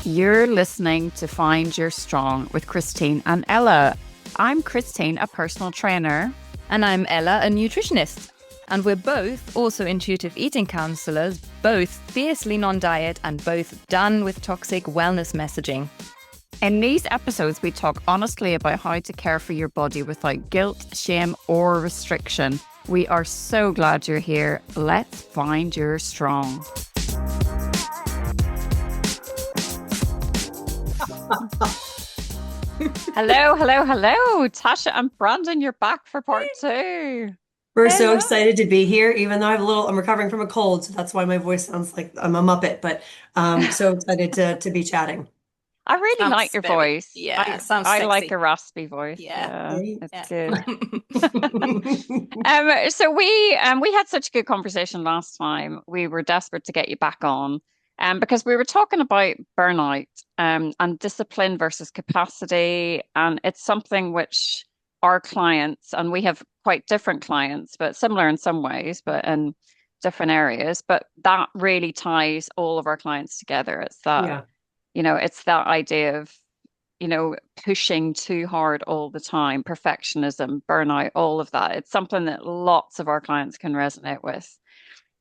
You're listening to Find Your Strong with Christine and Ella. I'm Christine, a personal trainer. And I'm Ella, a nutritionist. And we're both also intuitive eating counselors, both fiercely non-diet and both done with toxic wellness messaging. In these episodes, we talk honestly about how to care for your body without guilt, shame, or restriction. We are so glad you're here. Let's find your strong. Hello. Tasha and Brandon, you're back for part two. We're so excited to be here, even though I'm recovering from a cold, so that's why my voice sounds like I'm a Muppet, but so excited to be chatting. I really like your voice. Yeah, sounds I sexy. like a raspy voice. Yeah. It's good. So we had such a good conversation last time. We were desperate to get you back on, because we were talking about burnout, and discipline versus capacity, and it's something which our clients, and we have quite different clients, but similar in some ways, but in different areas. But that really ties all of our clients together. It's that. Yeah. It's that idea of, pushing too hard all the time, perfectionism, burnout, all of that. It's something that lots of our clients can resonate with.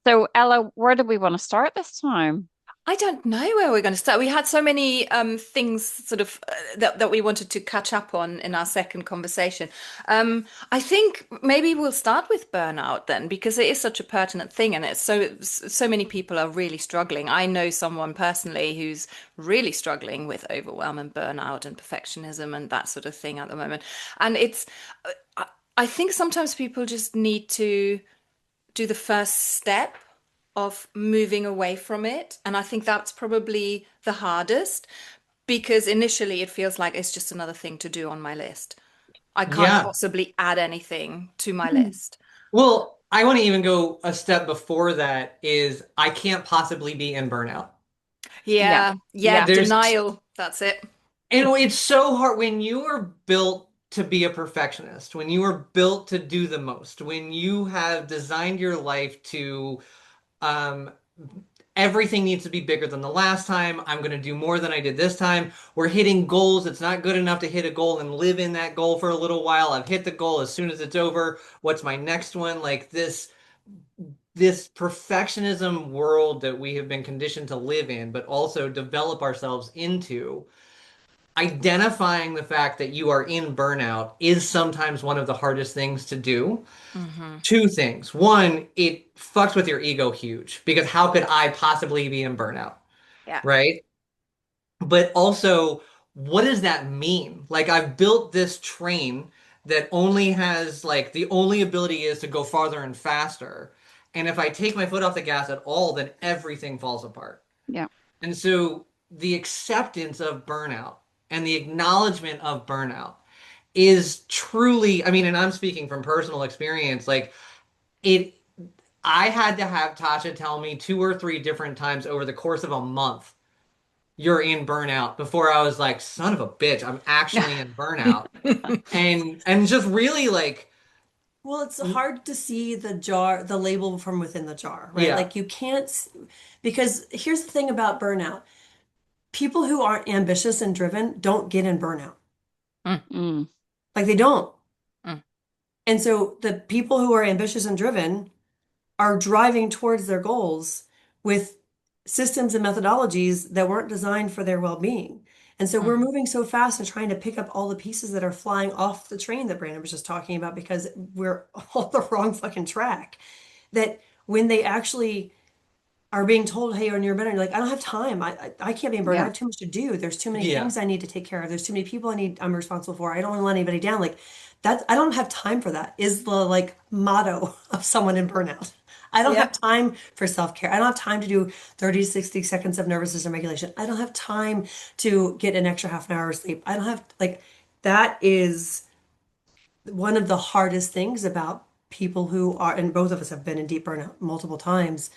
So, Ella, where do we want to start this time? I don't know where we're going to start. We had so many things sort of that we wanted to catch up on in our second conversation. I think maybe we'll start with burnout then, because it is such a pertinent thing, and it's so many people are really struggling. I know someone personally who's really struggling with overwhelm and burnout and perfectionism and that sort of thing at the moment. And I think sometimes people just need to do the first step of moving away from it. And I think that's probably the hardest, because initially it feels like it's just another thing to do on my list. I can't possibly add anything to my list. Well, I want to even go a step before that is I can't possibly be in burnout. Yeah, denial. That's it. And it's so hard when you are built to be a perfectionist, when you are built to do the most, when you have designed your life to everything needs to be bigger than the last time. I'm going to do more than I did this time. We're hitting goals. It's not good enough to hit a goal and live in that goal for a little while. I've hit the goal. As soon as it's over, what's my next one? Like this perfectionism world that we have been conditioned to live in, but also develop ourselves into. Identifying the fact that you are in burnout is sometimes one of the hardest things to do. Mm-hmm. Two things. One, it fucks with your ego huge, because how could I possibly be in burnout? Yeah. Right? But also, what does that mean? Like, I've built this train that only has, like, the only ability is to go farther and faster. And if I take my foot off the gas at all, then everything falls apart. Yeah. And so the acceptance of burnout and the acknowledgement of burnout is truly, I mean, and I'm speaking from personal experience, like it, I had to have Tasha tell me two or three different times over the course of a month, you're in burnout, before I was like, son of a bitch, I'm actually in burnout. And just really like, Well, it's hard to see the label from within the jar, right? yeah. Like you can't, because here's the thing about burnout. People who aren't ambitious and driven don't get in burnout. Mm. Like they don't. Mm. And so the people who are ambitious and driven are driving towards their goals with systems and methodologies that weren't designed for their well-being. And so we're moving so fast and trying to pick up all the pieces that are flying off the train that Brandon was just talking about, because we're on the wrong fucking track. That when they actually are being told, hey, you're near better, you're like, I don't have time. I can't be in burnout. I Yeah. have too much to do. There's too many Yeah. things I need to take care of. There's too many people I'm responsible for. I don't want to let anybody down. Like that, I don't have time for that, is the like motto of someone in burnout. I don't have time for self-care. I don't have time to do 30 to 60 seconds of nervous system regulation. I don't have time to get an extra half an hour of sleep. I don't have, like, that is one of the hardest things about people who are, and both of us have been in deep burnout multiple times,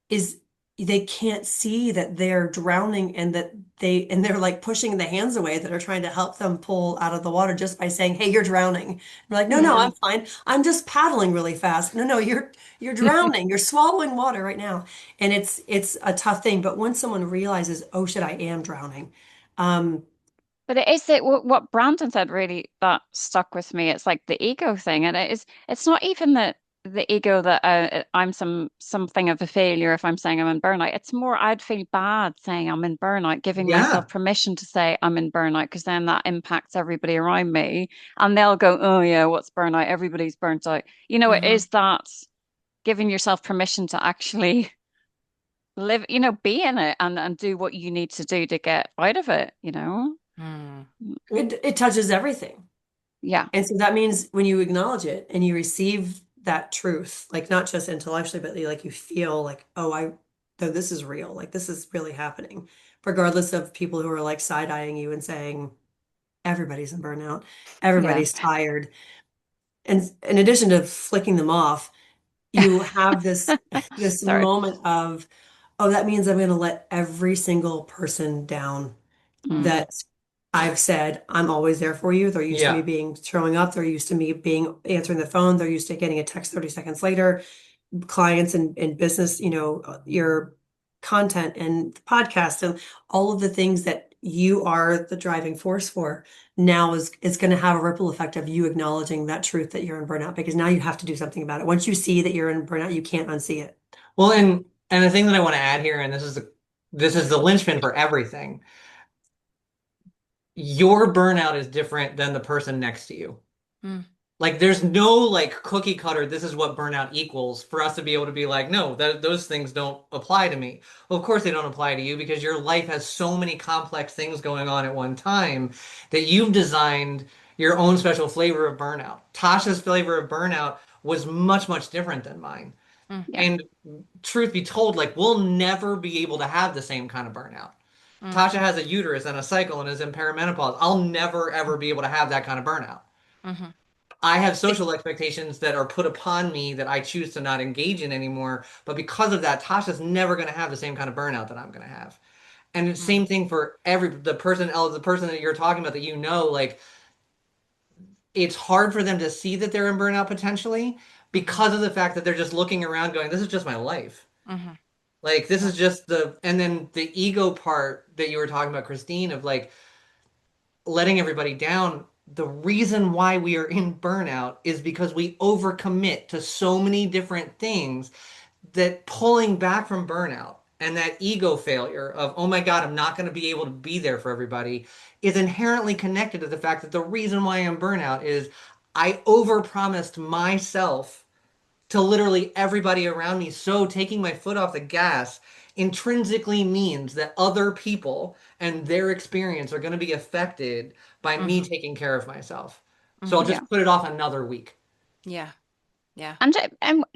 is they can't see that they're drowning and that they're like pushing the hands away that are trying to help them pull out of the water just by saying, "Hey, you're drowning." We're like, "No, no, Yeah. I'm fine. I'm just paddling really fast." No, no, you're drowning. You're swallowing water right now. And it's a tough thing, but once someone realizes, "Oh shit, I am drowning." Um, But it is what Brandon said really that stuck with me. It's like the ego thing, and it's not even that the ego that I'm something of a failure if I'm saying I'm in burnout. It's more I'd feel bad saying I'm in burnout, giving myself Yeah. permission to say I'm in burnout, because then that impacts everybody around me, and they'll go, "Oh yeah, what's burnout? Everybody's burnt out." It Hmm. is that giving yourself permission to actually live, be in it and do what you need to do to get out of it. Mm. it touches everything. Yeah. And so that means when you acknowledge it and you receive that truth, like not just intellectually, but like you feel like, oh, though this is real, like this is really happening, regardless of people who are like side-eyeing you and saying, everybody's in burnout, Yeah. everybody's tired. And in addition to flicking them off, you have this Sorry. moment of, oh, that means I'm going to let every single person down Mm. that I've said I'm always there for you. They're used to me Yeah. being showing up. They're used to me being answering the phone. They're used to getting a text 30 seconds later. Clients and business, your content and the podcast and all of the things that you are the driving force for now is going to have a ripple effect of you acknowledging that truth that you're in burnout because now you have to do something about it. Once you see that you're in burnout, you can't unsee it. Well, and the thing that I want to add here, and this is the linchpin for everything. Your burnout is different than the person next to you. Mm. Like there's no like cookie cutter, this is what burnout equals for us to be able to be like, no, those things don't apply to me. Well, of course they don't apply to you because your life has so many complex things going on at one time that you've designed your own special flavor of burnout. Tasha's flavor of burnout was much, much different than mine. Mm. Yeah. And truth be told, like we'll never be able to have the same kind of burnout. Mm. Tasha has a uterus and a cycle and is in perimenopause. I'll never ever be able to have that kind of burnout. Hmm. I have social expectations that are put upon me that I choose to not engage in anymore. But because of that, Tasha's never going to have the same kind of burnout that I'm going to have. And the Mm. same thing for the person that you're talking about that like it's hard for them to see that they're in burnout potentially Hmm. because of the fact that they're just looking around going, this is just my life. Hmm. Like this Yeah. is just and then the ego part that you were talking about, Christine, of like letting everybody down. The reason why we are in burnout is because we overcommit to so many different things that pulling back from burnout and that ego failure of, oh my God, I'm not going to be able to be there for everybody is inherently connected to the fact that the reason why I'm burnout is I overpromised myself to literally everybody around me. So taking my foot off the gas intrinsically means that other people and their experience are going to be affected by me Hmm. taking care of myself. So I'll Hmm. Yeah. just put it off another week. Yeah. Yeah. And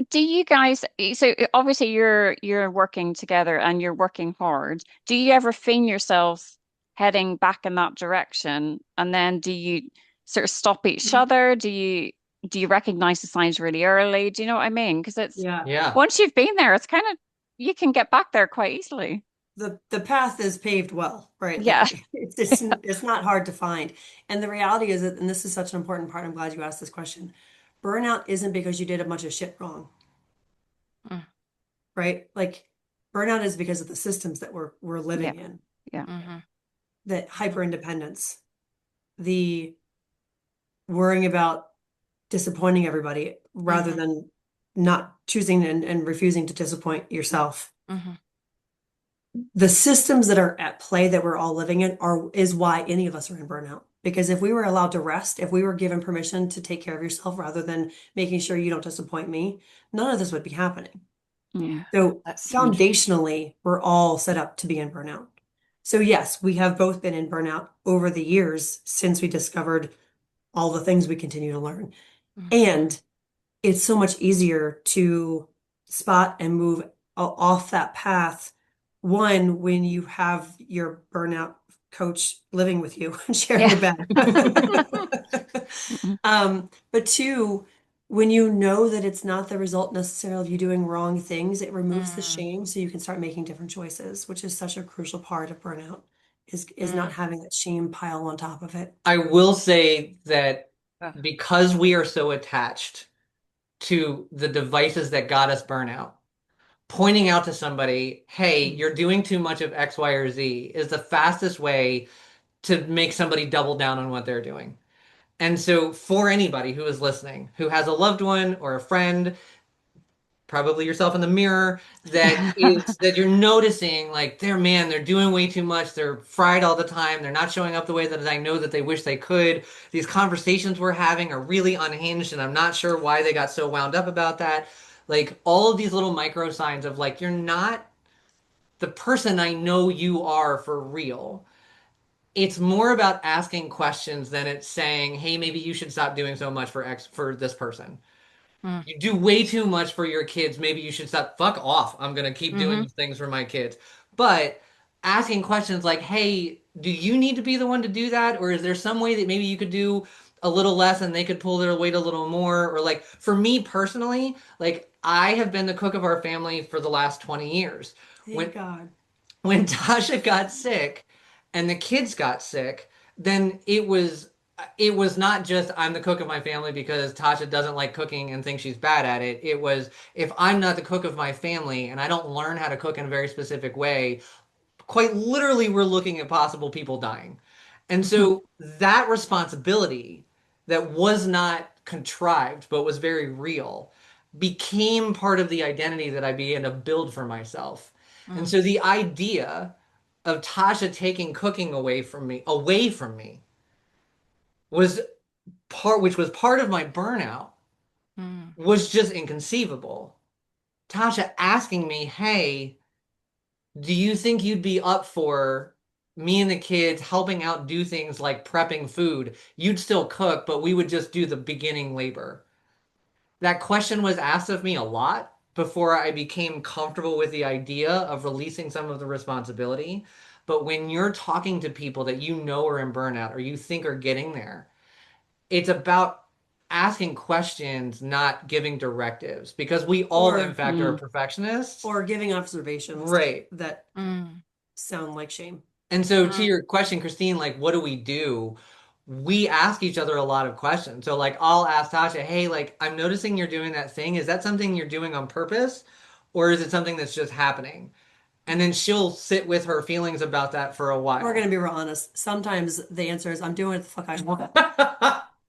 do you guys, so obviously you're working together and you're working hard. Do you ever find yourselves heading back in that direction? And then do you sort of stop each other? Do you recognize the signs really early? Do you know what I mean? Because it's Yeah. Yeah. once you've been there, it's kind of you can get back there quite easily. The path is paved well, right? Yeah. Like it's not hard to find. And the reality is that, and this is such an important part, I'm glad you asked this question. Burnout isn't because you did a bunch of shit wrong, Mm. right? Like burnout is because of the systems that we're Yeah. living in, Yeah. Hmm. the hyper independence, the worrying about disappointing everybody rather Hmm. than not choosing and refusing to disappoint yourself. Hmm. The systems that are at play that we're all living in is why any of us are in burnout. Because if we were allowed to rest, if we were given permission to take care of yourself rather than making sure you don't disappoint me, none of this would be happening. Mm. Yeah. So That's huge. foundationally, we're all set up to be in burnout. So yes, we have both been in burnout over the years since we discovered all the things we continue to learn. Mm. And it's so much easier to spot and move off that path. One, when you have your burnout coach living with you and sharing Yeah. a bed. Mm-mm. But two, when you know that it's not the result necessarily of you doing wrong things, it removes the Mm, shame so you can start making different choices, which is such a crucial part of burnout, is not mm. having that shame pile on top of it. I will say that Uh, because we are so attached to the devices that got us burnout, pointing out to somebody, hey, you're doing too much of X, Y, or Z is the fastest way to make somebody double down on what they're doing. And so, for anybody who is listening, who has a loved one or a friend, probably yourself in the mirror, that you're noticing like they're doing way too much. They're fried all the time. They're not showing up the way that I know that they wish they could. These conversations we're having are really unhinged, and I'm not sure why they got so wound up about that. Like all of these little micro signs of like you're not the person I know you are for real. It's more about asking questions than it's saying, "Hey, maybe you should stop doing so much for this person. mm, You do way too much for your kids. Maybe you should stop. Fuck off. I'm gonna keep doing mhm, these things for my kids." But asking questions like, "Hey, do you need to be the one to do that, or is there some way that maybe you could do a little less and they could pull their weight a little more?" Or like for me personally, like I have been the cook of our family for the last 20 years. Thank When God. when Tasha got sick and the kids got sick, then it was not just I'm the cook of my family because Tasha doesn't like cooking and thinks she's bad at it. It was if I'm not the cook of my family and I don't learn how to cook in a very specific way, quite literally we're looking at possible people dying. And mhm, so that responsibility that was not contrived but was very real became part of the identity that I began to build for myself. And mm, so the idea of Tasha taking cooking away from me was which was part of my burnout, mm, was just inconceivable. Tasha asking me, "Hey, do you think you'd be up for me and the kids helping out do things like prepping food? You'd still cook, but we would just do the beginning labor." That question was asked of me a lot before I became comfortable with the idea of releasing some of the responsibility. But when you're talking to people that you know are in burnout or you think are getting there, it's about asking questions, not giving directives, because we all, in Or fact, are Mm. perfectionists. or giving observations Right. that mm, sound like shame. And so to mm, your question, Christine, like what do we do? We ask each other a lot of questions. So like I'll ask Tasha, "Hey, like I'm noticing you're doing that thing. Is that something you're doing on purpose or is it something that's just happening?" And then she'll sit with her feelings about that for a We're gonna while. be real honest. Sometimes the answer is I'm doing what the fuck I want.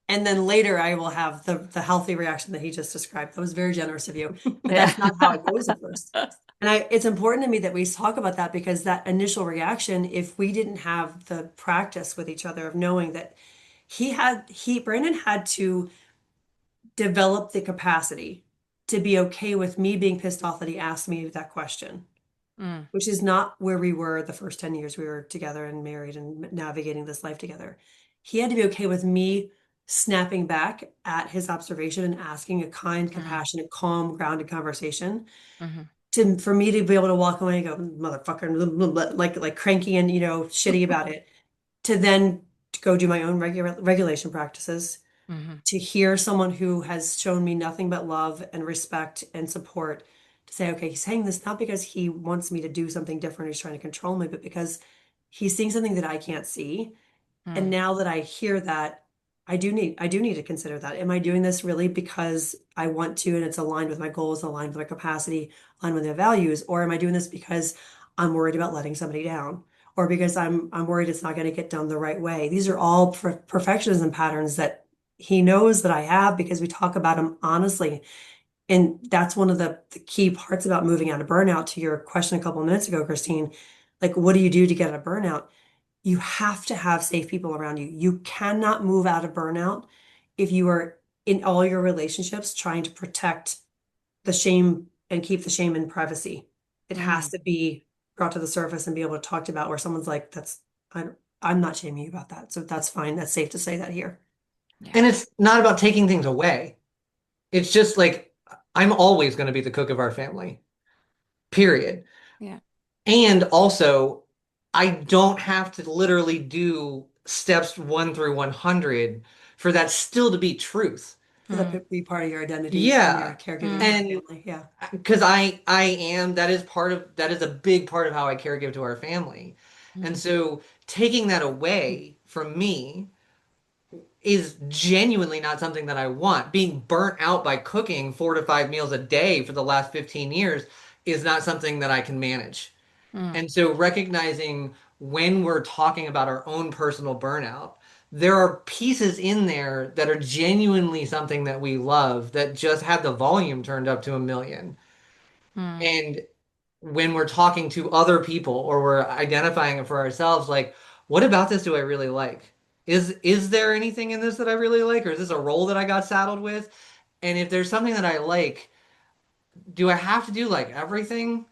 And then later I will have the healthy reaction that he just described. That was very generous of you. But Yeah. that's not how it goes at first. And it's important to me that we talk about that because that initial reaction, if we didn't have the practice with each other of knowing that Brandon had to develop the capacity to be okay with me being pissed off that he asked me that question, mm, which is not where we were the first 10 years we were together and married and navigating this life together. He had to be okay with me snapping back at his observation and asking a kind, mm, compassionate, calm, grounded conversation mhm, to for me to be able to walk away and go, motherfucker, blah, blah, blah, like cranky and shitty about it, to then go do my own regulation practices, mhm, to hear someone who has shown me nothing but love and respect and support to say, okay, he's saying this not because he wants me to do something different, he's trying to control me, but because he's seeing something that I can't see. And mm, now that I hear that, I do need to consider that. Am I doing this really because I want to and it's aligned with my goals, aligned with my capacity, aligned with my values, or am I doing this because I'm worried about letting somebody down? Or because I'm worried it's not going to get done the right way. These are all perfectionism patterns that he knows that I have because we talk about them honestly. And that's one of the key parts about moving out of burnout to your question a couple of minutes ago, Christine. Like, what do you do to get out of burnout? You have to have safe people around you. You cannot move out of burnout if you are in all your relationships trying to protect the shame and keep the shame in privacy. It has mm. to be brought to the surface and be able to talk about where someone's like, I, I'm not shaming you about that. So that's fine. That's safe to say that here. Yeah, And it's not about taking things away. It's just like I'm always going to be the cook of our family, period. yeah, And also, I don't have to literally do steps 1 through 100 for that still to be truth. For that to be part of your identity and your Yeah. caregiving for And your family. Yeah. because I am, that is a big part of how I caregive to our family. And so taking that away from me is genuinely not something that I want. Being burnt out by cooking 4 to 5 meals a day for the last 15 years is not something that I can manage. And so recognizing when we're talking about our own personal burnout, there are pieces in there that are genuinely something that we love that just have the volume turned up to 1 million. And when we're talking to other people or we're identifying it for ourselves, like, what about this do I really like? Is there anything in this that I really like, or is this a role that I got saddled with? And if there's something that I like, do I have to do like everything?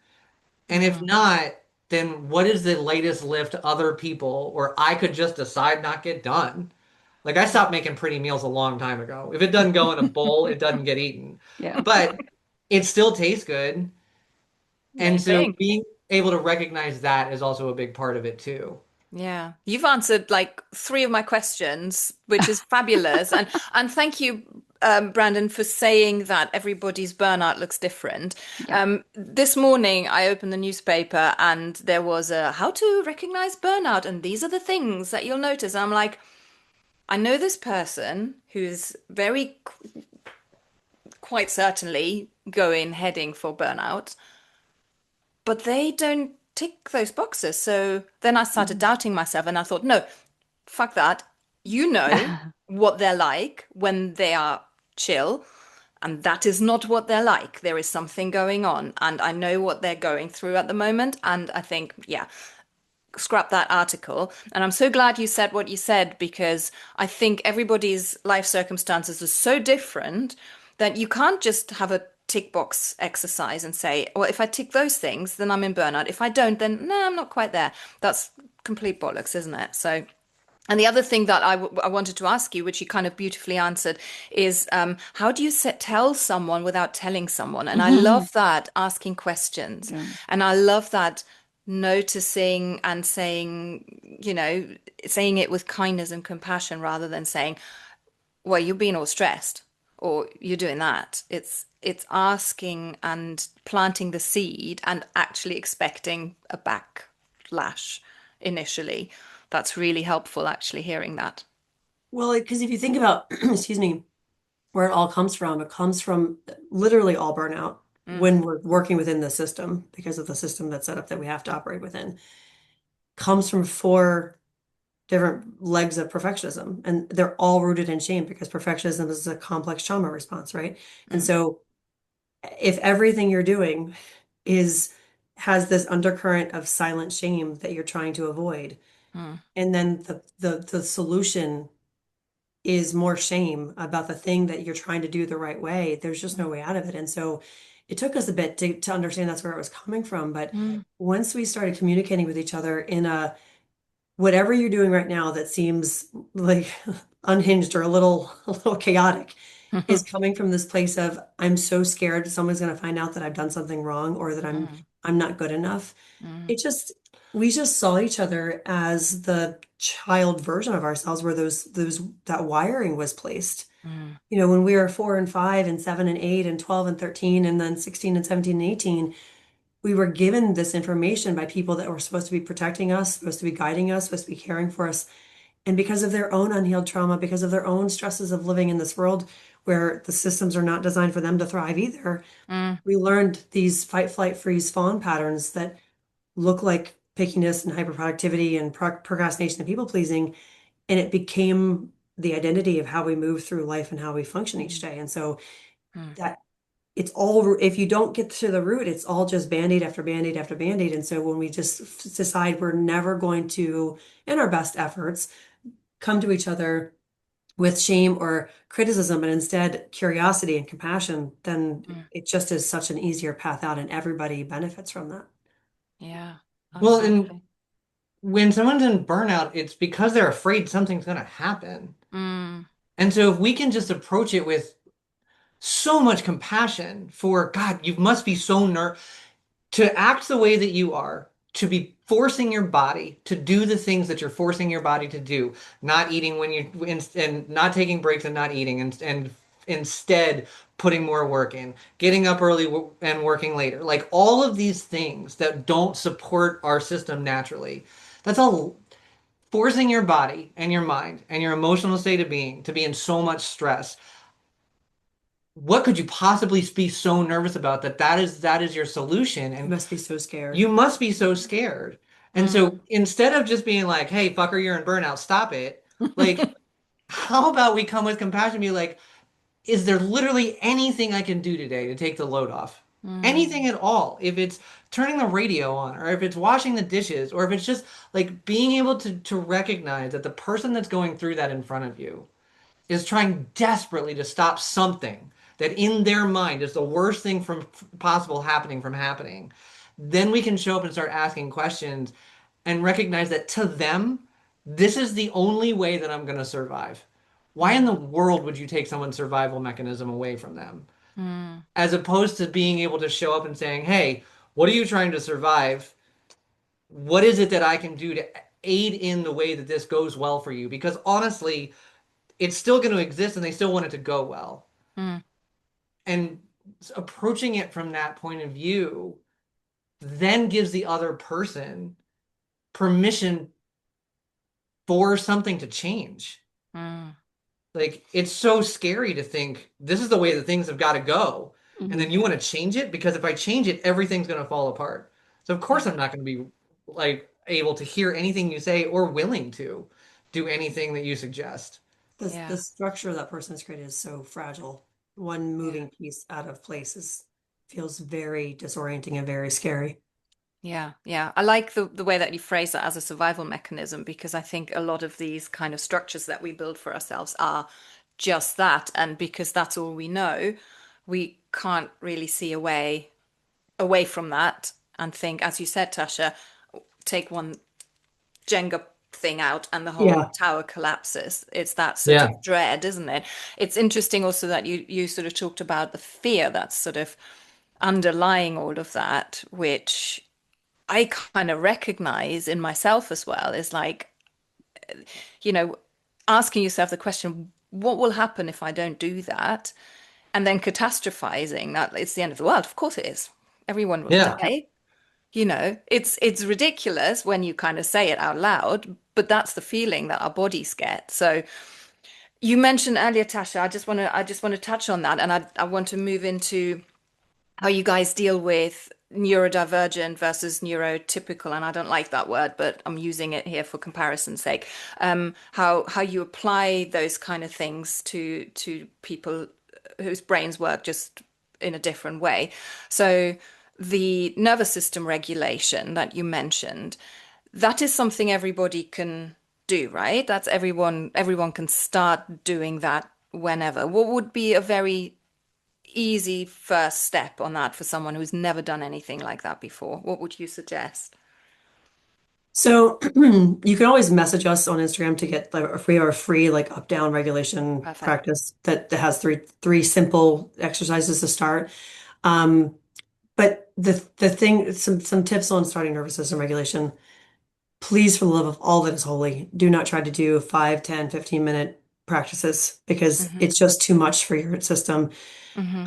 And if not, then what is the latest lift to other people where I could just decide not get done? Like I stopped making pretty meals a long time ago. If it doesn't go in a bowl, it doesn't get eaten. Yeah. But it still tastes good. And Main so thing. being able to recognize that is also a big part of it too. Yeah, you've answered like three of my questions, which is fabulous. And thank you, Brandon, for saying that everybody's burnout looks different. Yeah. This morning, I opened the newspaper and there was a how to recognize burnout, and these are the things that you'll notice. And I'm like, I know this person who's very quite certainly going heading for burnout, but they don't tick those boxes. So then I started Mhm. doubting myself and I thought, no, fuck that. You know what they're like when they are chill, and that is not what they're like. There is something going on, and I know what they're going through at the moment. And I think, yeah, scrap that article. And I'm so glad you said what you said because I think everybody's life circumstances are so different that you can't just have a tick box exercise and say, well, if I tick those things, then I'm in burnout. If I don't, then no, I'm not quite there. That's complete bollocks, isn't it? So, and the other thing that I wanted to ask you, which you kind of beautifully answered, is how do you tell someone without telling someone? And I love that asking questions. Yeah. And I love that noticing and saying, saying it with kindness and compassion rather than saying, well, you're being all stressed or you're doing that. It's asking and planting the seed and actually expecting a backlash initially. That's really helpful, actually, hearing that. Well, because if you think about, excuse me, where it comes from literally all burnout Mm, when we're working within the system because of the system that's set up that we have to operate within, comes from four different legs of perfectionism. And they're all rooted in shame because perfectionism is a complex trauma response, right? And mm, so if everything you're doing is has this undercurrent of silent shame that you're trying to avoid, mm, and then the solution is more shame about the thing that you're trying to do the right way, there's just no way out of it. And so it took us a bit to understand that's where it was coming from. But mm, once we started communicating with each other in a whatever you're doing right now that seems like unhinged or a little chaotic is mm, coming from this place of I'm so scared someone's going to find out that I've done something wrong or that mm, I'm not good enough. mm, It just we just saw each other as the child version of ourselves where those that wiring was placed. mm, You know, when we were 4 and 5 and 7 and 8 and 12 and 13 and then 16 and 17 and 18, we were given this information by people that were supposed to be protecting us, supposed to be guiding us, supposed to be caring for us. And because of their own unhealed trauma, because of their own stresses of living in this world where the systems are not designed for them to thrive either, mm, we learned these fight, flight, freeze, fawn patterns that look like pickiness and hyperproductivity and procrastination and people pleasing. And it became the identity of how we move through life and how we function each mm, day. And so mm, that it's all, if you don't get to the root, it's all just band-aid after band-aid after band-aid. And so when we just decide we're never going to, in our best efforts, come to each other with shame or criticism and instead curiosity and compassion, then mm. it just is such an easier path out and everybody benefits from that. Yeah, Well, and absolutely. when someone's in burnout, it's because they're afraid something's going to happen. Mm, And so if we can just approach it with so much compassion for God, you must be so to act the way that you are, to be forcing your body to do the things that you're forcing your body to do, not eating when you and not taking breaks and not eating instead putting more work in, getting up early and working later. Like all of these things that don't support our system naturally. That's all forcing your body and your mind and your emotional state of being to be in so much stress. What could you possibly be so nervous about that is your solution? You And must be so scared. you must be so scared. And so Mm. instead of just being like, hey, fucker, you're in burnout, stop it. Like, how about we come with compassion and be like, is there literally anything I can do today to take the load off? Anything Mm. at all. If it's turning the radio on, or if it's washing the dishes, or if it's just like being able to recognize that the person that's going through that in front of you is trying desperately to stop something that in their mind is the worst thing from possible happening from happening, then we can show up and start asking questions and recognize that to them, this is the only way that I'm going to survive. Why in the Mm. world would you take someone's survival mechanism away from them? Mm. As opposed to being able to show up and saying, hey, what are you trying to survive? What is it that I can do to aid in the way that this goes well for you? Because honestly, it's still going to exist and they still want it to go well. Mm. And approaching it from that point of view then gives the other person permission for something to change. Mm. Like it's so scary to think this is the way that things have got to go. And Mhm. then you want to change it because if I change it, everything's going to fall apart. So of course Yeah. I'm not going to be like able to hear anything you say or willing to do anything that you suggest. The Yeah. structure that person has created is so fragile. One Yeah. moving piece out of place feels very disorienting and very scary. Yeah, yeah. I like the way that you phrase that as a survival mechanism because I think a lot of these kind of structures that we build for ourselves are just that. And because that's all we know, we can't really see a way away from that and think, as you said, Tasha, take one Jenga thing out and the whole Yeah. tower collapses. It's that sort Yeah. of dread, isn't it? It's interesting also that you sort of talked about the fear that's sort of underlying all of that, which I kind of recognize in myself as well is like, you know, asking yourself the question, what will happen if I don't do that? And then catastrophizing that it's the end of the world. Of course it is. Everyone will Yeah. Yep. die. You know, it's ridiculous when you kind of say it out loud, but that's the feeling that our bodies get. So you mentioned earlier, Tasha, I just want to touch on that, and I want to move into how you guys deal with neurodivergent versus neurotypical, and I don't like that word, but I'm using it here for comparison's sake. How you apply those kind of things to people whose brains work just in a different way. So the nervous system regulation that you mentioned, that is something everybody can do, right? That's everyone can start doing that whenever. What would be a very easy first step on that for someone who's never done anything like that before? What would you suggest? So you can always message us on Instagram to get our free like up down regulation Perfect. practice that has three simple exercises to start. Um, but the thing some tips on starting nervous system regulation. Please, for the love of all that is holy, do not try to do 5, 10, 15-minute practices because Mm-hmm. it's just too much for your system. Mm-hmm.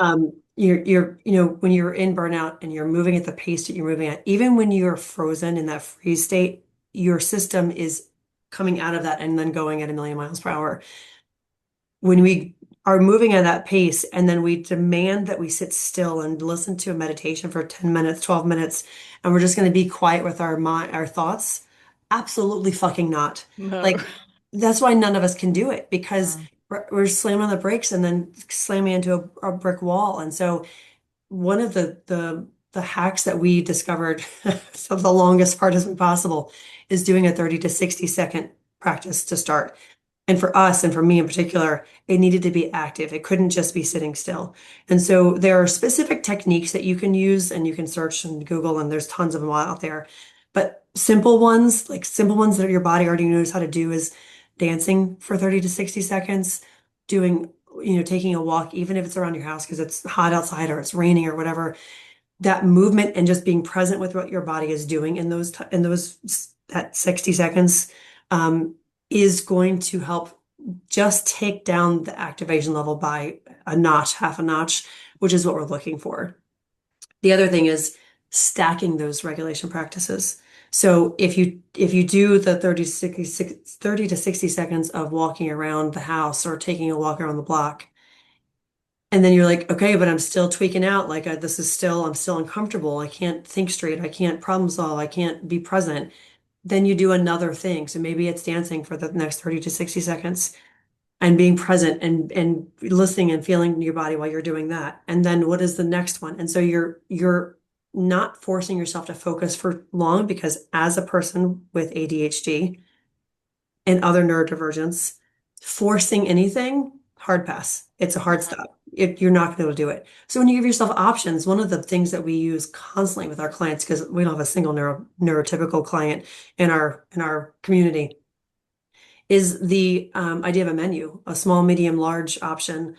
When you're in burnout and you're moving at the pace that you're moving at, even when you're frozen in that freeze state, your system is coming out of that and then going at a million miles per hour. When we are moving at that pace and then we demand that we sit still and listen to a meditation for 10 minutes, 12 minutes, and we're just going to be quiet with our mind, our thoughts, absolutely fucking not. No. Like that's why none of us can do it because Mm. we're slamming on the brakes and then slamming into a brick wall. And so one of the hacks that we discovered for the longest part as possible is doing a 30 to 60-second practice to start. And for us, and for me in particular, it needed to be active. It couldn't just be sitting still. And so there are specific techniques that you can use and you can search and Google, and there's tons of them out there. But simple ones that your body already knows how to do is dancing for 30 to 60 seconds, doing, taking a walk, even if it's around your house because it's hot outside or it's raining or whatever, that movement and just being present with what your body is doing in that 60 seconds um, is going to help just take down the activation level by a notch, half a notch, which is what we're looking for. The other thing is stacking those regulation practices. So if you do the 30 to 60 seconds of walking around the house or taking a walk around the block, and then you're like, okay, but I'm still tweaking out. Like I'm still uncomfortable. I can't think straight. I can't problem solve. I can't be present. Then you do another thing. So maybe it's dancing for the next 30 to 60 seconds and being present and listening and feeling your body while you're doing that. And then what is the next one? And so you're not forcing yourself to focus for long because as a person with ADHD and other neurodivergence, forcing anything, hard pass. It's a hard stop. You're not going to be able to do it. So when you give yourself options, one of the things that we use constantly with our clients, because we don't have a single neurotypical client in our community, is the idea of a menu, a small, medium, large option,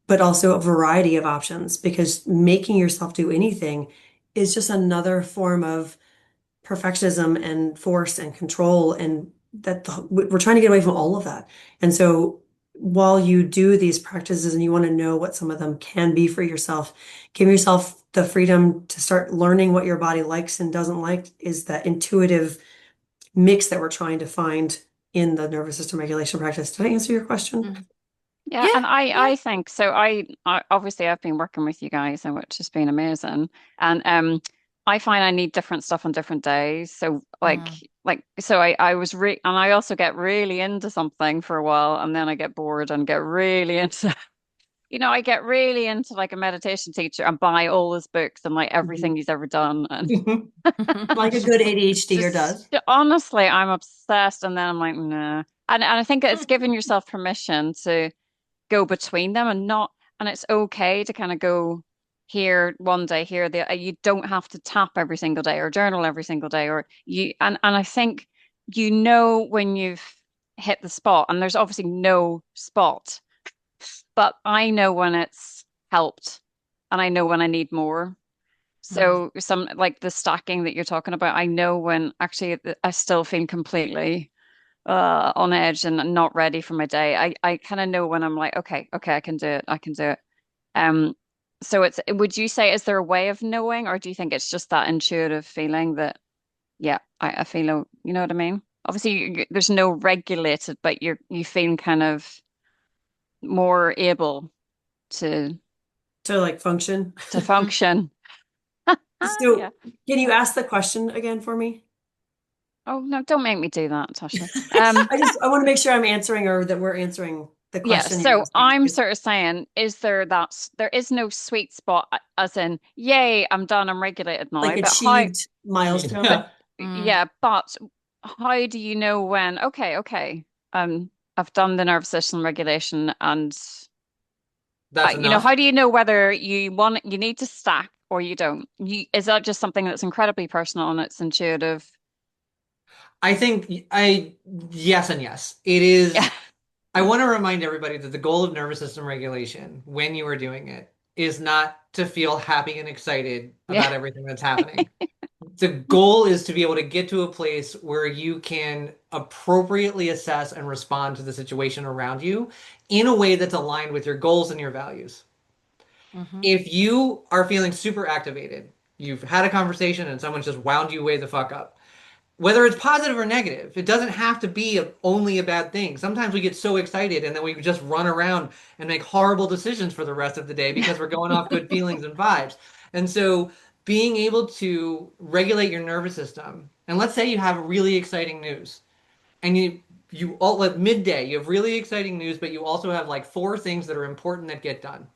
but also a variety of options, because making yourself do anything is just another form of perfectionism and force and control. And we're trying to get away from all of that. And so while you do these practices and you want to know what some of them can be for yourself, give yourself the freedom to start learning what your body likes and doesn't like is that intuitive mix that we're trying to find in the nervous system regulation practice. Did I answer your question? Mhm. Yeah, Yeah, and I yeah. I think so. I obviously I've been working with you guys, and which has been amazing. And I find I need different stuff on different days. So Mm. I was re and I also get really into something for a while, and then I get bored and get really into I get really into like a meditation teacher and buy all his books and like everything Mhm. he's ever done, and Like a good ADHDer just does. honestly, I'm obsessed. And then I'm like, nah. And I think it's giving yourself permission to go between them and not, and it's okay to kind of go here one day, here you don't have to tap every single day or journal every single day or and I think when you've hit the spot, and there's obviously no spot, but I know when it's helped and I know when I need more. Mm. So some like the stacking that you're talking about, I know when actually I still feel completely on edge and not ready for my day. I kind of know when I'm like, okay, I can do it. I can do it. Um, so would you say, is there a way of knowing, or do you think it's just that intuitive feeling that, yeah, I feel, you know what I mean? Obviously, there's no regulated, but you feel kind of more able to To like function. function. Yeah. So can you ask the question again for me? Oh no, don't make me do that, Tasha. I want to make sure I'm answering or that we're answering the Yeah, question you're so asking. I'm sort of saying, there is no sweet spot, as in, yay, I'm done, I'm regulated now. Like But how, achieved milestone. but Yeah, Mm. yeah, but how do you know when, okay, I've done the nervous system regulation, and that's how enough. do you know whether you need to stack or you don't? Is that just something that's incredibly personal and it's intuitive? I think yes and yes. It Yeah. is. I want to remind everybody that the goal of nervous system regulation, when you are doing it, is not to feel happy and excited Yeah. about everything that's happening. The goal is to be able to get to a place where you can appropriately assess and respond to the situation around you in a way that's aligned with your goals and your values. Mhm. If you are feeling super activated, you've had a conversation and someone's just wound you way the fuck up, whether it's positive or negative, it doesn't have to be only a bad thing. Sometimes we get so excited and then we just run around and make horrible decisions for the rest of the day because we're going off good feelings and vibes. And so being able to regulate your nervous system, and let's say you have really exciting news and you all at midday, you have really exciting news, but you also have like four things that are important that get done.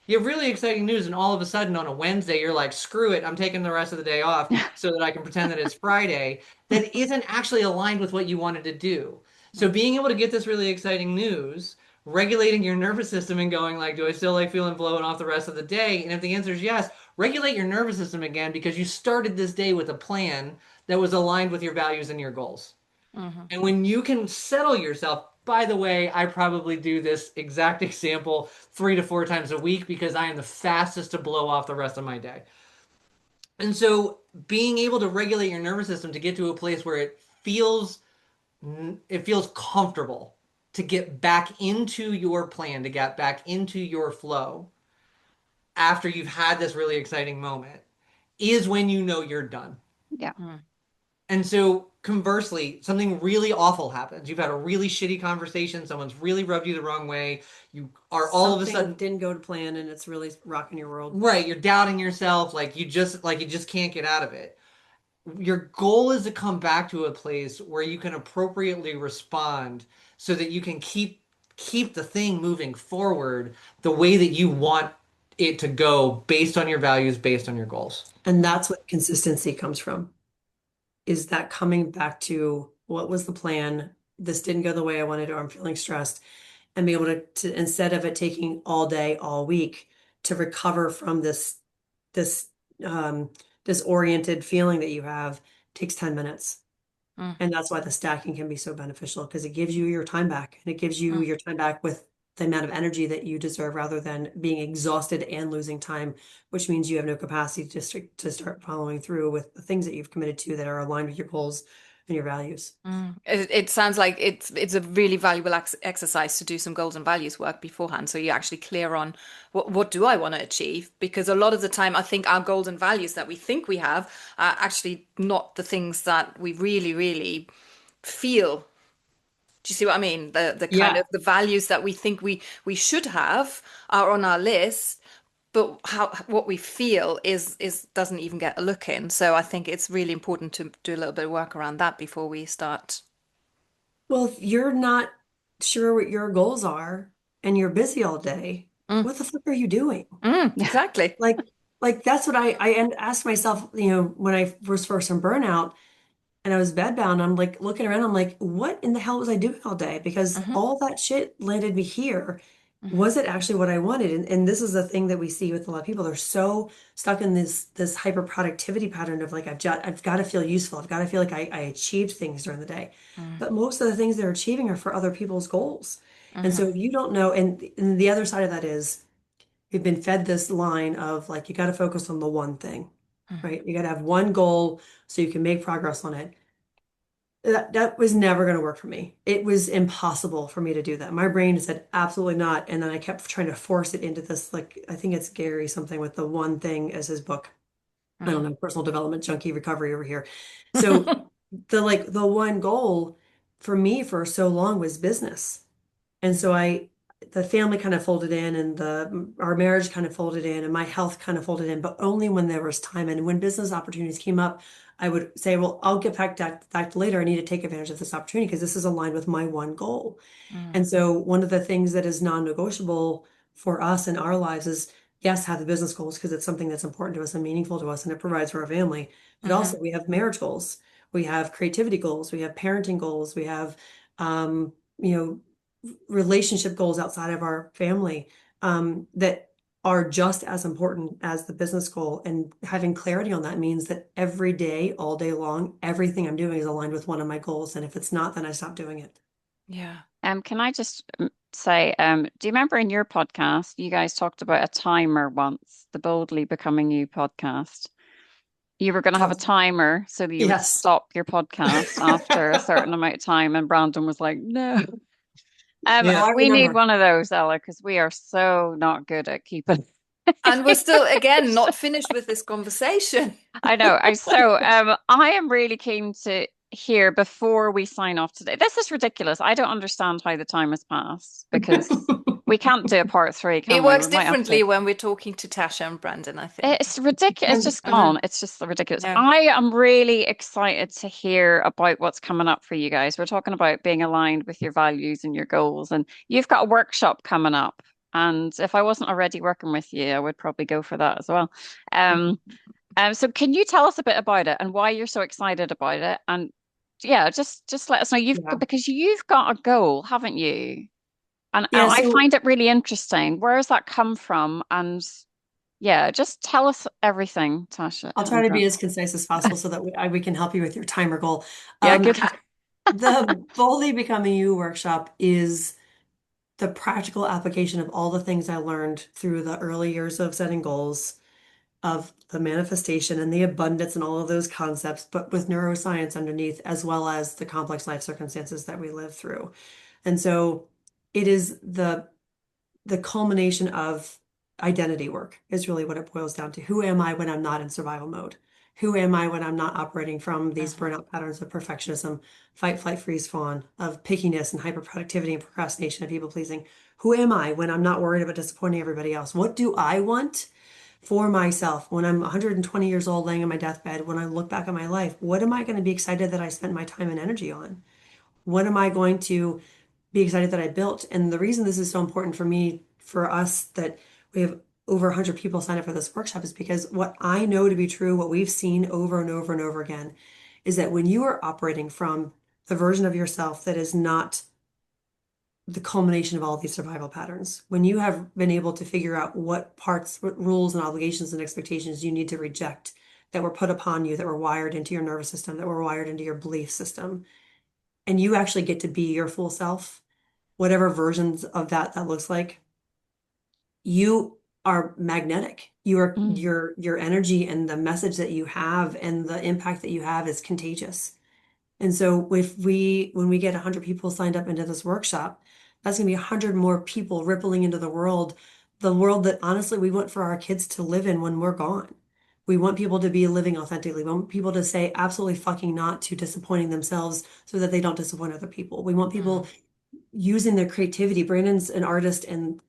You have really exciting news, and all of a sudden on a Wednesday, you're like, screw it, I'm taking the rest of the day off so that I can pretend that it's Friday. That isn't actually aligned with what you wanted to do. So being able to get this really exciting news, regulating your nervous system and going like, do I still like feeling blown off the rest of the day? And if the answer is yes, regulate your nervous system again because you started this day with a plan that was aligned with your values and your goals. Mhm. And when you can settle yourself, by the way, I probably do this exact example 3 to 4 times a week because I am the fastest to blow off the rest of my day. And so being able to regulate your nervous system to get to a place where it feels comfortable to get back into your plan, to get back into your flow after you've had this really exciting moment is when you know you're done. Yeah. Mm. And so conversely, something really awful happens. You've had a really shitty conversation, someone's really rubbed you the wrong way. You are all of a Something sudden didn't go to plan and it's really rocking your world. right, you're doubting yourself, like you just can't get out of it. Your goal is to come back to a place where you can appropriately respond so that you can keep the thing moving forward the way that you want it to go based on your values, based on your goals. And that's what consistency comes from, is that coming back to what was the plan? This didn't go the way I wanted, or I'm feeling stressed, and be able to instead of it taking all day, all week to recover from this um, disoriented feeling that you have takes 10 minutes. Mm. And that's why the stacking can be so beneficial because it gives you your time back and it gives you Mm. your time back with the amount of energy that you deserve rather than being exhausted and losing time, which means you have no capacity to start following through with the things that you've committed to that are aligned with your goals and your values. Mm. It sounds like it's a really valuable exercise to do some goals and values work beforehand, so you're actually clear on what do I want to achieve? Because a lot of the time, I think our goals and values that we think we have are actually not the things that we really, really feel. Do you see what I mean? The kind Yeah. of the values that we think we should have are on our list, but how what we feel is doesn't even get a look in. So I think it's really important to do a little bit of work around that before we start. Well, if you're not sure what your goals are and you're busy all day, Mm, what the fuck are you doing? exactly. Like, like that's what I asked myself, when I was first on burnout and I was bedbound, I'm like looking around, I'm like, what in the hell was I doing all day? Because Hmm. all that shit landed me here. Hmm. Was it actually what I wanted? And this is the thing that we see with a lot of people. They're so stuck in this hyper productivity pattern of like, I've got to feel useful. I've got to feel like I achieved things during the day. Mm. But most of the things they're achieving are for other people's goals. And so Hmm. if you don't know, and the other side of that is we've been fed this line of like, you got to focus on the one thing, right? You got to have one goal so you can make progress on it. That was never going to work for me. It was impossible for me to do that. My brain said absolutely not. And then I kept trying to force it into this, like, I think it's Gary something with the one thing as his book. I don't know, personal development junkie recovery over here. So the one goal for me for so long was business. And so the family kind of folded in and our marriage kind of folded in and my health kind of folded in, but only when there was time. And when business opportunities came up, I would say, well, I'll get back later. I need to take advantage of this opportunity because this is aligned with my one goal. Mm. And so one of the things that is non-negotiable for us in our lives is, yes, have the business goals because it's something that's important to us and meaningful to us and it provides for our family. But Hmm. also we have marriage goals, we have creativity goals, we have parenting goals, we have um, you know, relationship goals outside of our family that are just as important as the business goal. And having clarity on that means that every day, all day long, everything I'm doing is aligned with one of my goals. And if it's not, then I stop doing it. Yeah. Can I just say, do you remember in your podcast, you guys talked about a timer once, the Boldly Becoming You podcast? You were going to have a Oh, timer so that you would yes. stop your podcast after a certain amount of time. And Brandon was like, no. Oh, Yeah. I We need remember. one of those, Ella, because we are so not good at keeping. And we're still, again, not finished with this conversation. I know. I am really keen to hear before we sign off today. This is ridiculous. I don't understand how the time has passed because we can't do a part three, It can we? We works might have to. differently when we're talking to Tasha and Brandon, I think. It's ridiculous. It's just And gone. It's just ridiculous. Yeah. I am really excited to hear about what's coming up for you guys. We're talking about being aligned with your values and your goals, and you've got a workshop coming up. And if I wasn't already working with you, I would probably go for that as well. Um, so can you tell us a bit about it and why you're so excited about it? And yeah, just let us know. yeah. Because you've got a goal, haven't you? And Yeah, I so find it really interesting. Where has that come from? And yeah, just tell us everything, Tasha I'll try and to be Brandon. as concise as possible so that we can help you with your timer goal. Yeah, good. The Boldly Becoming You workshop is the practical application of all the things I learned through the early years of setting goals, of the manifestation and the abundance and all of those concepts, but with neuroscience underneath, as well as the complex life circumstances that we live through. And so it is the culmination of identity work is really what it boils down to. Who am I when I'm not in survival mode? Who am I when I'm not operating from these Mhm. burnout patterns of perfectionism, fight, flight, freeze, fawn, of pickiness and hyperproductivity and procrastination and people pleasing? Who am I when I'm not worried about disappointing everybody else? What do I want for myself when I'm 120 years old laying on my deathbed? When I look back on my life, what am I going to be excited that I spent my time and energy on? What am I going to be excited that I built? And the reason this is so important for me, for us, that we have over 100 people sign up for this workshop is because what I know to be true, what we've seen over and over and over again, is that when you are operating from the version of yourself that is not the culmination of all these survival patterns, when you have been able to figure out what parts, what rules and obligations and expectations you need to reject that were put upon you, that were wired into your nervous system, that were wired into your belief system, and you actually get to be your full self, whatever versions of that looks like, you are magnetic. You are Mm. your energy and the message that you have and the impact that you have is contagious. And so if we when we get 100 people signed up into this workshop, that's going to be 100 more people rippling into the world that honestly we want for our kids to live in when we're gone. We want people to be living authentically. We want people to say absolutely fucking not to disappointing themselves so that they don't disappoint other people. We want people Mm. using their creativity. Brandon's an artist and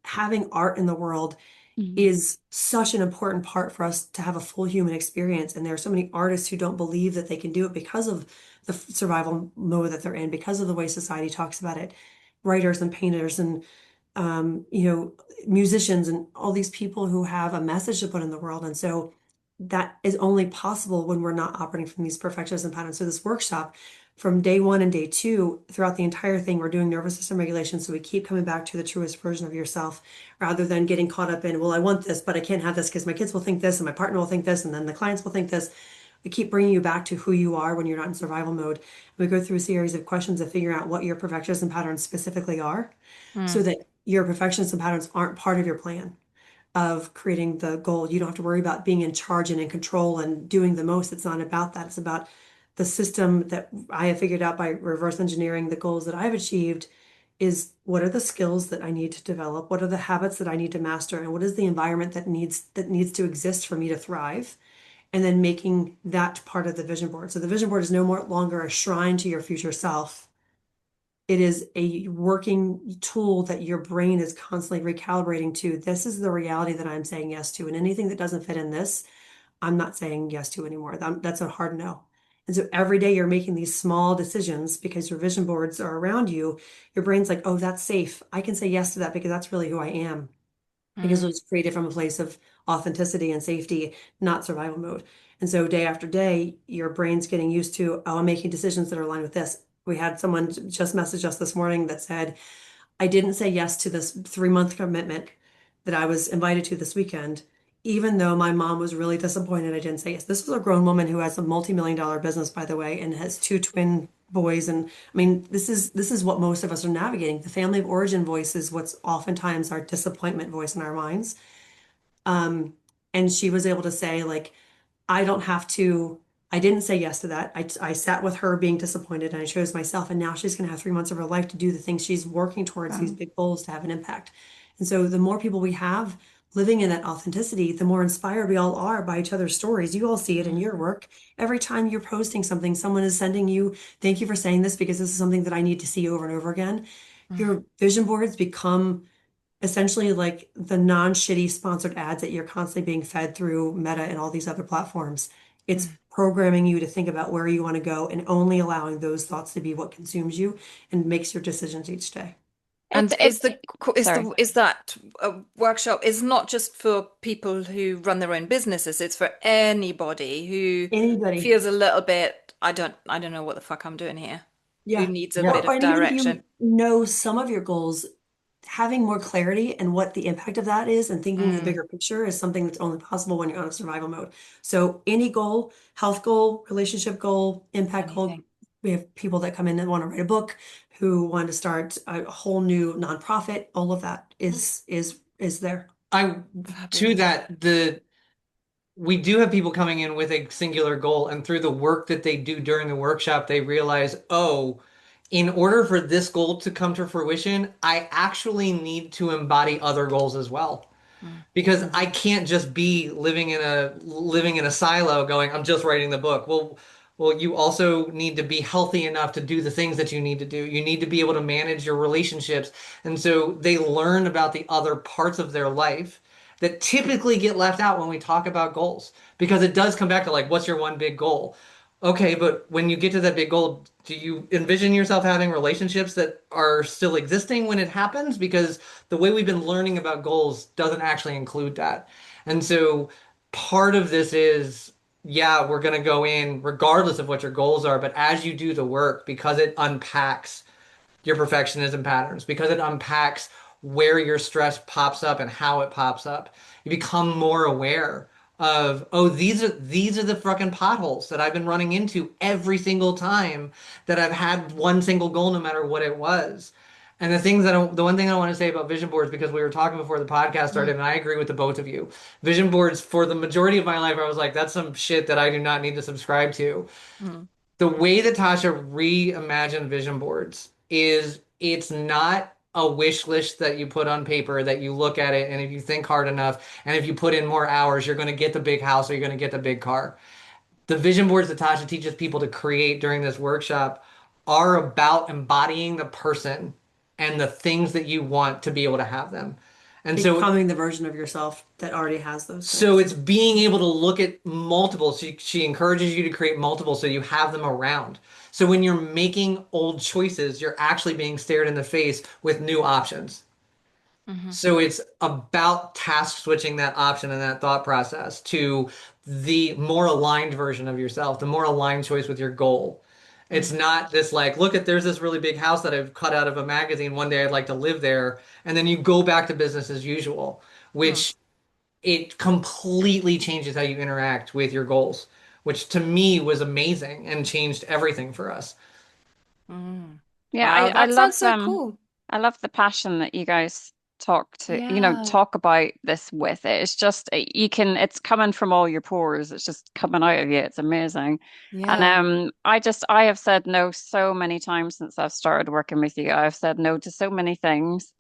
having art in the world Mm. is such an important part for us to have a full human experience. And there are so many artists who don't believe that they can do it because of the survival mode that they're in, because of the way society talks about it. Writers and painters and you know, musicians and all these people who have a message to put in the world. And so that is only possible when we're not operating from these perfectionism patterns. So this workshop, from day one and day two, throughout the entire thing, we're doing nervous system regulation. So we keep coming back to the truest version of yourself rather than getting caught up in, well, I want this, but I can't have this because my kids will think this and my partner will think this and then the clients will think this. We keep bringing you back to who you are when you're not in survival mode. We go through a series of questions of figuring out what your perfectionism patterns specifically are so Mm. that your perfectionism patterns aren't part of your plan of creating the goal. You don't have to worry about being in charge and in control and doing the most. It's not about that. It's about the system that I have figured out by reverse engineering the goals that I've achieved is what are the skills that I need to develop? What are the habits that I need to master? And what is the environment that needs to exist for me to thrive? And then making that part of the vision board. So the vision board is no more longer a shrine to your future self. It is a working tool that your brain is constantly recalibrating to. This is the reality that I'm saying yes to. And anything that doesn't fit in this, I'm not saying yes to anymore. That's a hard no. And so every day you're making these small decisions because your vision boards are around you. Your brain's like, oh, that's safe. I can say yes to that because that's really who I am because it Mm. was created from a place of authenticity and safety, not survival mode. And so day after day, your brain's getting used to, oh, I'm making decisions that are aligned with this. We had someone just message us this morning that said, I didn't say yes to this 3 month commitment that I was invited to this weekend, even though my mom was really disappointed I didn't say yes. This was a grown woman who has a multi-million-dollar business, by the way, and has two twin boys. And I mean, this is what most of us are navigating. The family of origin voice is what's oftentimes our disappointment voice in our minds. Um, and she was able to say, like, I don't have to, I didn't say yes to that. I sat with her being disappointed and I chose myself. And now she's going to have 3 months of her life to do the things she's working towards, these Wow. big goals to have an impact. And so the more people we have living in that authenticity, the more inspired we all are by each other's stories. You all see it in Mm. your work. Every time you're posting something, someone is sending you, thank you for saying this because this is something that I need to see over and over again. Mm. Your vision boards become essentially like the non-shitty sponsored ads that you're constantly being fed through Meta and all these other platforms. It's Mm. programming you to think about where you want to go and only allowing those thoughts to be what consumes you and makes your decisions each day. And It, sorry. is that a workshop is not just for people who run their own businesses, it's for anybody who Anybody. feels a little bit, I don't know what the fuck I'm doing here, who Yeah. needs a Yeah. bit Or of and even if direction. you know some of your goals, having more clarity and what the impact of that is and thinking of the Mm. bigger picture is something that's only possible when you're on a survival mode. So any goal, health goal, relationship goal, impact goal, Anything. we have people that come in and want to write a book, who want to start a whole new nonprofit. All of that is there. I to Fabulous. that the we do have people coming in with a singular goal, and through the work that they do during the workshop, they realize, oh, in order for this goal to come to fruition, I actually need to embody other goals as well. Mm. Because I Mhm. can't just be living in a silo going, I'm just writing the book. Well, you also need to be healthy enough to do the things that you need to do. You need to be able to manage your relationships. And so they learn about the other parts of their life that typically get left out when we talk about goals. Because it does come back to like, what's your one big goal? Okay, but when you get to that big goal, do you envision yourself having relationships that are still existing when it happens? Because the way we've been learning about goals doesn't actually include that. And so part of this is, yeah, we're going to go in regardless of what your goals are, but as you do the work, because it unpacks your perfectionism patterns, because it unpacks where your stress pops up and how it pops up. You become more aware of, oh, these are the fucking potholes that I've been running into every single time that I've had one single goal, no matter what it was. And the one thing I want to say about vision boards, because we were talking before the podcast Mm. started, and I agree with the both of you. Vision boards, for the majority of my life, I was like, that's some shit that I do not need to subscribe to. Mm. The way that Tasha reimagined vision boards is it's not a wish list that you put on paper that you look at it and if you think hard enough and if you put in more hours, you're going to get the big house or you're going to get the big car. The vision boards that Tasha teaches people to create during this workshop are about embodying the person and the things that you want to be able to have them. And so Becoming the version of yourself that already has those so things. it's being able to look at multiple. She encourages you to create multiple so you have them around. So when you're making old choices, you're actually being stared in the face with new options. Mhm. So it's about task switching that option and that thought process to the more aligned version of yourself, the more aligned choice with your goal. It's Mm. not this like, look at there's this really big house that I've cut out of a magazine. One day I'd like to live there. And then you go back to business as usual, Mm. which it completely changes how you interact with your goals, which to me was amazing and changed everything for us. Mm. Yeah, Wow, I that love sounds so cool. I love the passion that you guys Yeah. talk about this with it. It's just you can it's coming from all your pores. It's just coming out of you. It's amazing. And Yeah. I have said no so many times since I've started working with you. I've said no to so many things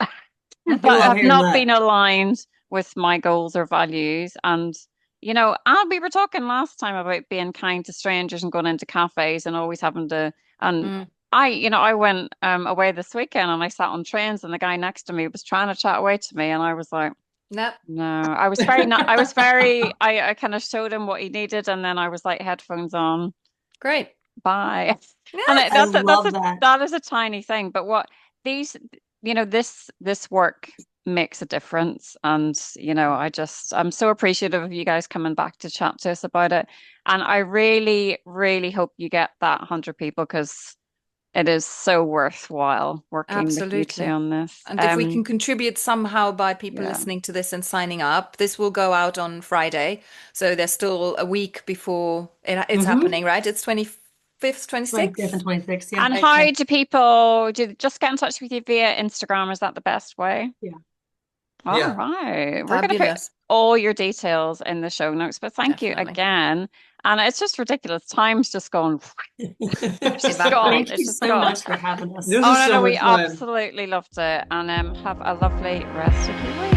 that Oh, have Harry, not look. been aligned with my goals or values. And we were talking last time about being kind to strangers and going into cafes and always having to, and Mm. I went away this weekend and I sat on trains and the guy next to me was trying to chat away to me and I was like, No. no, I was very not, I was very, I kind of showed him what he needed and then I was like, headphones on, Great. bye. And Yeah. I love that. that is a tiny thing, but what these, this work makes a difference. And, I'm so appreciative of you guys coming back to chat to us about it. And I really, really hope you get that 100 people because it is so worthwhile working with you two Absolutely. on this. And if we can contribute somehow by people Yeah. listening to this and signing up, this will go out on Friday. So there's still a week before it's Hmm. happening, right? It's 25th, 25th and 26th? 26th, yeah. And Okay. how do people do they just get in touch with you via Instagram? Is that the best way? Yeah. All Yeah. right. We're going to put Fabulous. all your details in the show notes, but thank you Definitely. again. And it's just ridiculous. Time's just gone. It's just gone. Evaporate. Thank you It's just so gone. much for having us. This Oh is no, so no, we much fun. absolutely loved it. And have a lovely rest of your week.